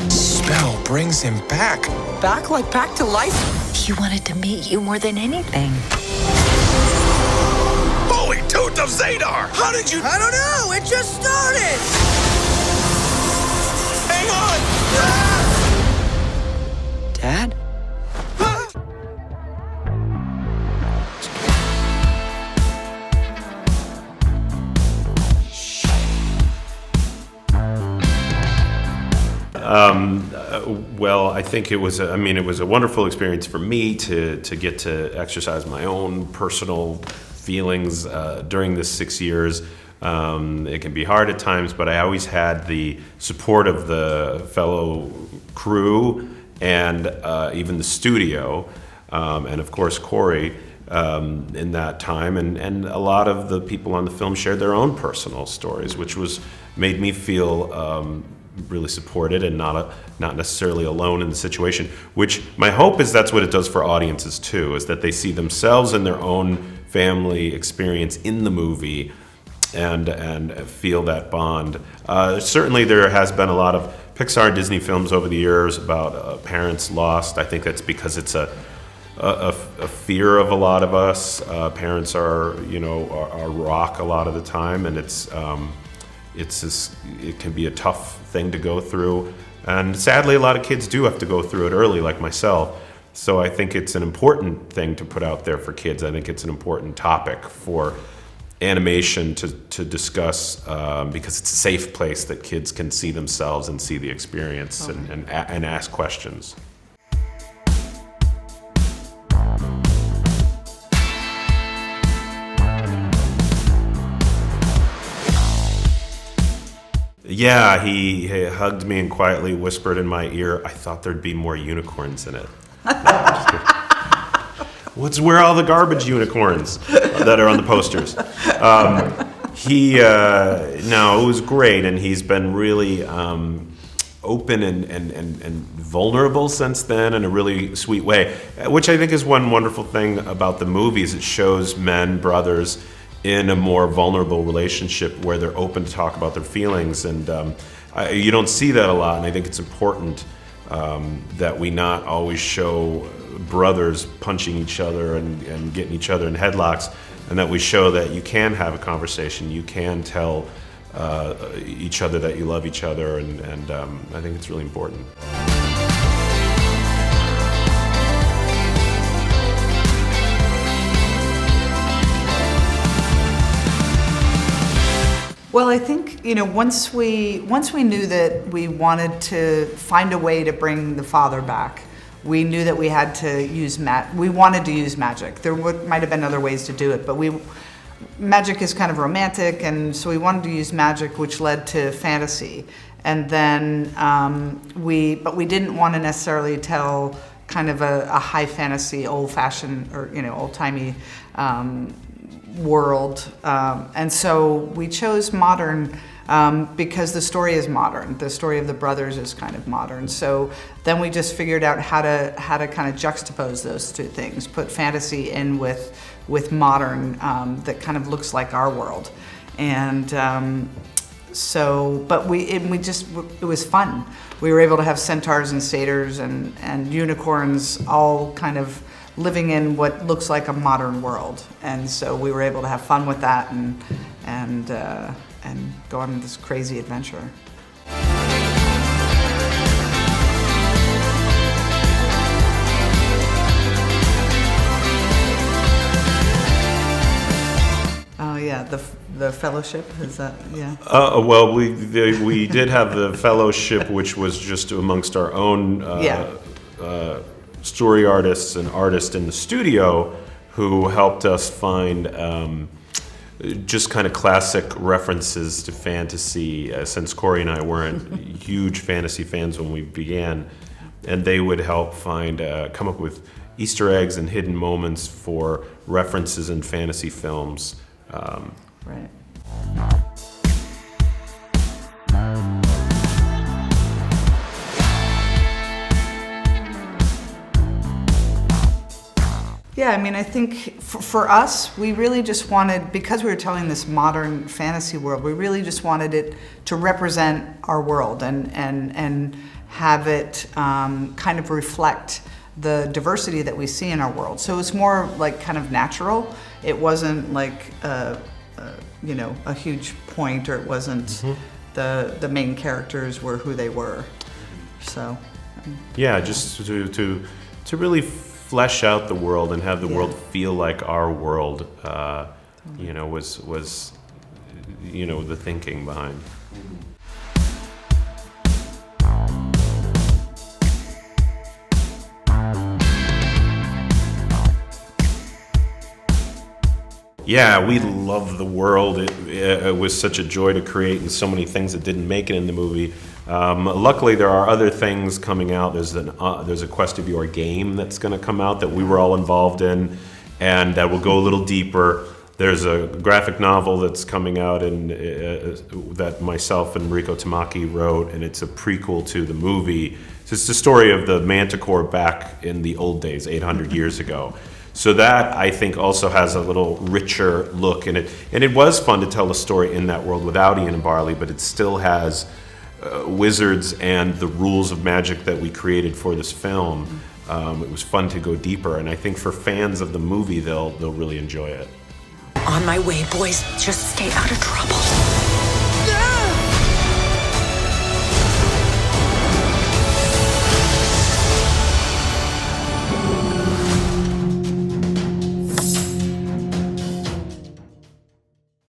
Spell brings him back. Back like back to life? He wanted to meet you more than anything. Holy tooth of Zadar! How did you... I don't know. It just started. Hang on! Dad? Well, I think it was a wonderful experience for me to get to exercise my own personal feelings during this 6 years. It can be hard at times, but I always had the support of the fellow crew and even the studio, and of course Kori in that time, and a lot of the people on the film shared their own personal stories, which made me feel really supported and not necessarily alone in the situation, which my hope is that's what it does for audiences too, is that they see themselves in their own family experience in the movie and feel that bond. Certainly there has been a lot of Pixar and Disney films over the years about parents lost. I think that's because it's a fear of a lot of us. Parents are rock a lot of the time, and it can be a tough thing to go through, and sadly a lot of kids do have to go through it early, like myself. So I think it's an important thing to put out there for kids. I think it's an important topic for animation to discuss, because it's a safe place that kids can see themselves and see the experience and ask questions. Yeah, he hugged me and quietly whispered in my ear, "I thought there'd be more unicorns in it." Where are all the garbage unicorns that are on the posters? No, it was great, and he's been really open and vulnerable since then in a really sweet way, which I think is one wonderful thing about the movies. It shows men, brothers, in a more vulnerable relationship where they're open to talk about their feelings, and you don't see that a lot, and I think it's important that we not always show brothers punching each other and getting each other in headlocks, and that we show that you can have a conversation, you can tell each other that you love each other, and I think it's really important. Well, I think, once we knew that we wanted to find a way to bring the father back, we knew that we had to use we wanted to use magic. There might have been other ways to do it, but magic is kind of romantic, and so we wanted to use magic, which led to fantasy. And then we didn't want to necessarily tell kind of a high fantasy, old-fashioned or old-timey world, and so we chose modern because the story is modern. The story of the brothers is kind of modern. So then we just figured out how to kind of juxtapose those two things, put fantasy in with modern that kind of looks like our world, and it was fun. We were able to have centaurs and satyrs and unicorns all kind of living in what looks like a modern world, and so we were able to have fun with that and go on this crazy adventure. Oh yeah, the fellowship, is that, yeah? Well, we did have the fellowship, which was just amongst our own story artists and artists in the studio who helped us find just kind of classic references to fantasy, since Kori and I weren't huge fantasy fans when we began, and they would help come up with Easter eggs and hidden moments for references in fantasy films. Right. Yeah, I mean, I think for us, we really just wanted, because we were telling this modern fantasy world, we really just wanted it to represent our world and have it kind of reflect the diversity that we see in our world. So it's more like kind of natural. It wasn't like a huge point, or it wasn't the main characters were who they were. So yeah, just to really flesh out the world and have the world feel like our world, was the thinking behind. Yeah, we love the world. It was such a joy to create, and so many things that didn't make it in the movie. Luckily, there are other things coming out. There's a Quest of Your game that's going to come out that we were all involved in, and that will go a little deeper. There's a graphic novel that's coming out that myself and Riko Tamaki wrote, and it's a prequel to the movie. So it's the story of the Manticore back in the old days, 800 years ago. So that, I think, also has a little richer look in it. And it was fun to tell a story in that world without Ian and Barley, but it still has wizards and the rules of magic that we created for this film. It was fun to go deeper, and I think for fans of the movie, they'll really enjoy it. On my way, boys. Just stay out of trouble.